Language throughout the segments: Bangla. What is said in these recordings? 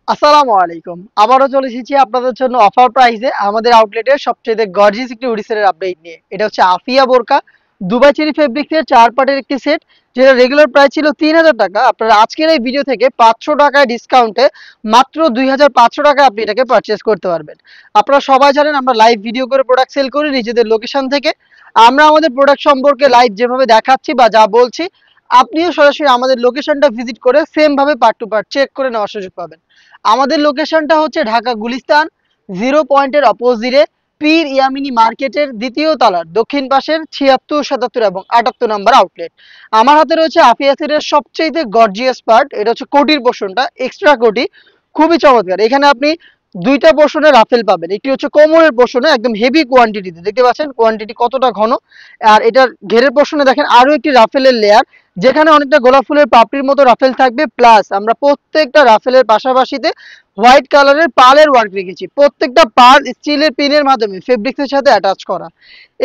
আসসালামু আলাইকুম। আবারও চলে এসেছি আপনাদের জন্য অফার প্রাইসে আমাদের আউটলেটের সবচেয়ে গর্জিয়াস একটি হুডিসের আপডেট নিয়ে। এটা হচ্ছে আফিয়া বোরকা দুবাই চেরি ফেব্রিক্সের ৪ পার্টের একটি সেট, যেটা রেগুলার প্রাইস ছিল ৩,০০০ টাকা। আপনারা আজকের এই ভিডিও থেকে ৫০০ টাকায় ডিসকাউন্টে মাত্র ২,৫০০ টাকায় আপনি এটাকে পারচেজ করতে পারবেন। আপনারা সবাই জানেন আমরা লাইভ ভিডিও করে প্রোডাক্ট সেল করি নিজেদের লোকেশন থেকে। আমরা আমাদের প্রোডাক্ট সম্পর্কে লাইভ যেভাবে দেখাচ্ছি বা যা বলছি, আপনিও সরাসরি আমাদের লোকেশনটা ভিজিট করে সেম ভাবে পার্ট টু পার্ট চেক করে নেওয়ার সুযোগ পাবেন। আমাদের লোকেশনটা হচ্ছে ঢাকা গুলিস্তান 0 পয়েন্টের অপোজিটে পীর ইয়ামিনী মার্কেটের দ্বিতীয় তলার দক্ষিণ পাশের ৭৬, ৭৭ এবং ৭৮ নম্বর আউটলেট। আমার হাতে রয়েছে আফিয়া সেটের সবচেয়ে গর্জিয়াস পার্ট, এটা হচ্ছে কোটির পোর্শনটা, এক্সট্রা কোটি, খুবই চমৎকার। এখানে আপনি দুইটা পোর্শনে রাফেল পাবেন, একটি হচ্ছে কোমরের পোর্শনে একদম হেভি কোয়ান্টিটিতে, দেখতে পাচ্ছেন কোয়ান্টিটি কতটা ঘন। আর এটার ঘেরের পোর্শনে দেখেন আরো একটি রাফেলের লেয়ার, যেখানে অনেকটা গোলাপ ফুলের পাপড়ির মতো রাফেল থাকবে। প্লাস আমরা প্রত্যেকটা রাফেলের পাশাপাশিতে হোয়াইট কালারের পালের ওয়ার্ক রেখেছি, প্রত্যেকটা পাল স্টিলের পিনের মাধ্যমে ফেব্রিক্সের সাথে অ্যাটাচ করা।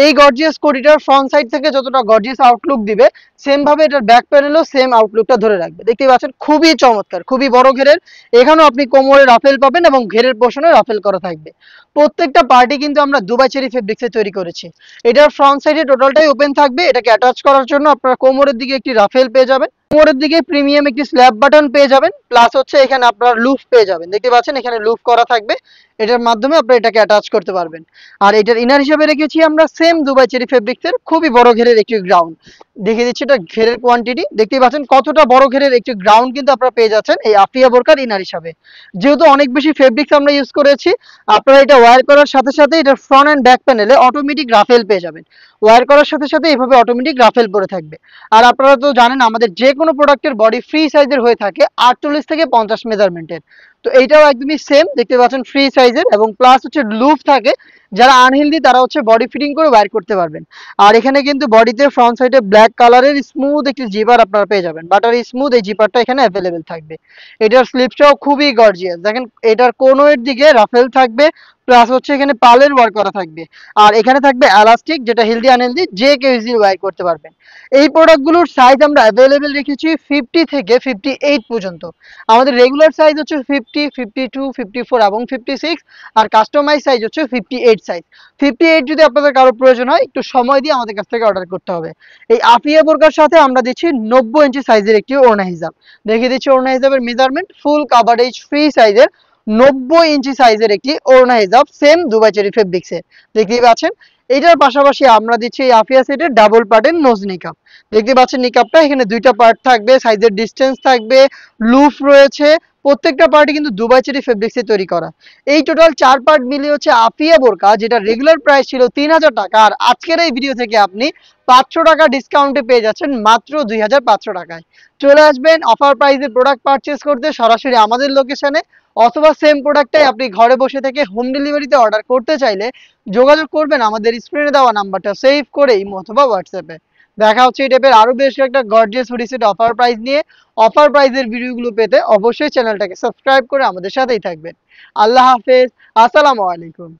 এই গর্জিয়াস কোটিটার ফ্রন্ট সাইড থেকে যতটা গর্জিয়াস আউটলুক দিবে, সেম ভাবে এটার ব্যাক প্যানেলও সেম আউটলুকটা ধরে রাখবে। দেখতে পাচ্ছেন খুবই চমৎকার, খুবই বড় ঘেরের। এখানেও আপনি কোমরে রাফেল পাবেন এবং ঘেরের পোর্শনে রাফেল করা থাকবে। প্রত্যেকটা পার্টি কিন্তু আমরা দুবাই চেরি ফেব্রিক্সে তৈরি করেছি। এটার ফ্রন্ট সাইডে টোটালটাই ওপেন থাকবে। এটাকে অ্যাটাচ করার জন্য আপনারা কোমরের দিকে একটি রাফেল পেয়ে যাবেন, কোমরের দিকে প্রিমিয়াম একটি স্ল্যাব বাটন পেয়ে যাবেন। প্লাস হচ্ছে এখানে আপনারা লুফ পেয়ে যাবেন, দেখতে পাচ্ছেন এখানে লুফ করা থাকবে। এটার মাধ্যমে আপনারা এটাকে অ্যাটাচ করতে পারবেন। আর এটার ইনার হিসেবে রেখেছি আমরা সেম দুবাই চেরি ফেব্রিক্সের খুবই বড় ঘেরের একটি গ্রাউন্ড। দেখিয়ে দিচ্ছি এটা ঘেরের কোয়ান্টিটি, দেখতেই পাচ্ছেন কতটা বড় ঘেরের একটি গ্রাউন্ড কিন্তু আপনারা পেয়ে যাচ্ছেন এই আফিয়া বোরকার ইনার হিসাবে। যেহেতু অনেক বেশি ফেব্রিক্স আমরা ইউজ করেছি, আপনারা এটা ওয়্যার করার সাথে সাথে এটার ফ্রন্ট অ্যান্ড ব্যাক প্যানেলে অটোমেটিক রাফেল পেয়ে যাবেন। ওয়্যার করার সাথে সাথে এভাবে অটোমেটিক রাফেল পরে থাকবে। আর আপনারা তো জানেন আমাদের যে কোনো প্রোডাক্টের বডি ফ্রি সাইজের হয়ে থাকে 48 থেকে 50 মেজারমেন্টের। তো এইটাও একদমই সেম, দেখতে পাচ্ছেন ফ্রি সাইজের, এবং প্লাস হচ্ছে লুপ থাকে। যারা আনহেলদি তারা হচ্ছে বডি ফিটিং করে ওয়্যার করতে পারবেন। আর এখানে কিন্তু বডিতে ফ্রন্ট সাইডে ব্ল্যাক কালারের স্মুথ একটি জিপার আপনারা পেয়ে যাবেন, বাটার স্মুথ এই জিপারটা এখানে অ্যাভেলেবেল থাকবে। এটার স্লিপসটাও খুবই গর্জিয়াস, দেখেন এটার কোনো এর দিকে রাফেল থাকবে, প্লাস হচ্ছে এখানে পালের ওয়ার্ক করা থাকবে। আর এখানে থাকবে এলাস্টিক, যেটা হেলদি আনহেলদি যে কেউ ইজিলি ওয়্যার করতে পারবেন। এই প্রোডাক্টগুলোর সাইজ আমরা অ্যাভেলেবেল রেখেছি 50 থেকে 58 পর্যন্ত। আমাদের রেগুলার সাইজ হচ্ছে 50, 52, 54 এবং 56। আর কাস্টমাইজ সাইজ হচ্ছে 58 সাইজ। 58 যদি আপনাদের কারো প্রয়োজন হয়, একটু সময় দিয়ে আমাদের কাছ থেকে অর্ডার করতে হবে। এই আফিয়া বোরকার সাথে আমরা দিচ্ছি 90 ইঞ্চি সাইজের একটি ওড়না হিজাব। দেখিয়ে দিচ্ছি ওড়না হিজাবের মেজারমেন্ট, ফুল কাভারেজ ফ্রি সাইজের 90 ইঞ্চি সাইজের একটি ওড়না হিজাব, সেম দুবাই চেরি ফেব্রিক্সে, দেখতেই পাচ্ছেন। এটার পাশাপাশি আমরা দিচ্ছি এই আফিয়া সেটের ডাবল পার্টের নোজ নিকাপ। দেখতে পাচ্ছেন নিকাপটা এখানে দুইটা পার্ট থাকবে, সাইজের ডিসটেন্স থাকবে, লুফ রয়েছে। প্রত্যেকটা পার্টি কিন্তু দুবাই চেরি ফেব্রিক্সে তৈরি করা। এই টোটাল 4 পার্ট মিলিয়ে হচ্ছে আফিয়া বোরকা, যেটা রেগুলার প্রাইস ছিল ৩,০০০ টাকা। আর আজকের এই ভিডিও থেকে আপনি ৫০০ টাকা ডিসকাউন্টে পেয়ে যাচ্ছেন মাত্র ২,৫০০ টাকায়। চলে আসবেন অফার প্রাইসে প্রোডাক্ট পারচেজ করতে সরাসরি আমাদের লোকেশনে, অথবা সেম প্রোডাক্টটাই আপনি ঘরে বসে থেকে হোম ডেলিভারিতে অর্ডার করতে চাইলে যোগাযোগ করবেন আমাদের স্ক্রিনে দেওয়া নাম্বারটা সেভ করে ইমো অথবা হোয়াটসঅ্যাপে। দেখা হচ্ছে এই টাইপের আরো বেশ কয়েকটা gorgeous hoodie set offer price নিয়ে। অফার প্রাইসের ভিডিওগুলো পেতে অবশ্যই চ্যানেলটাকে সাবস্ক্রাইব করে আমাদের সাথেই থাকবেন। আল্লাহ হাফেজ, আসসালামু আলাইকুম।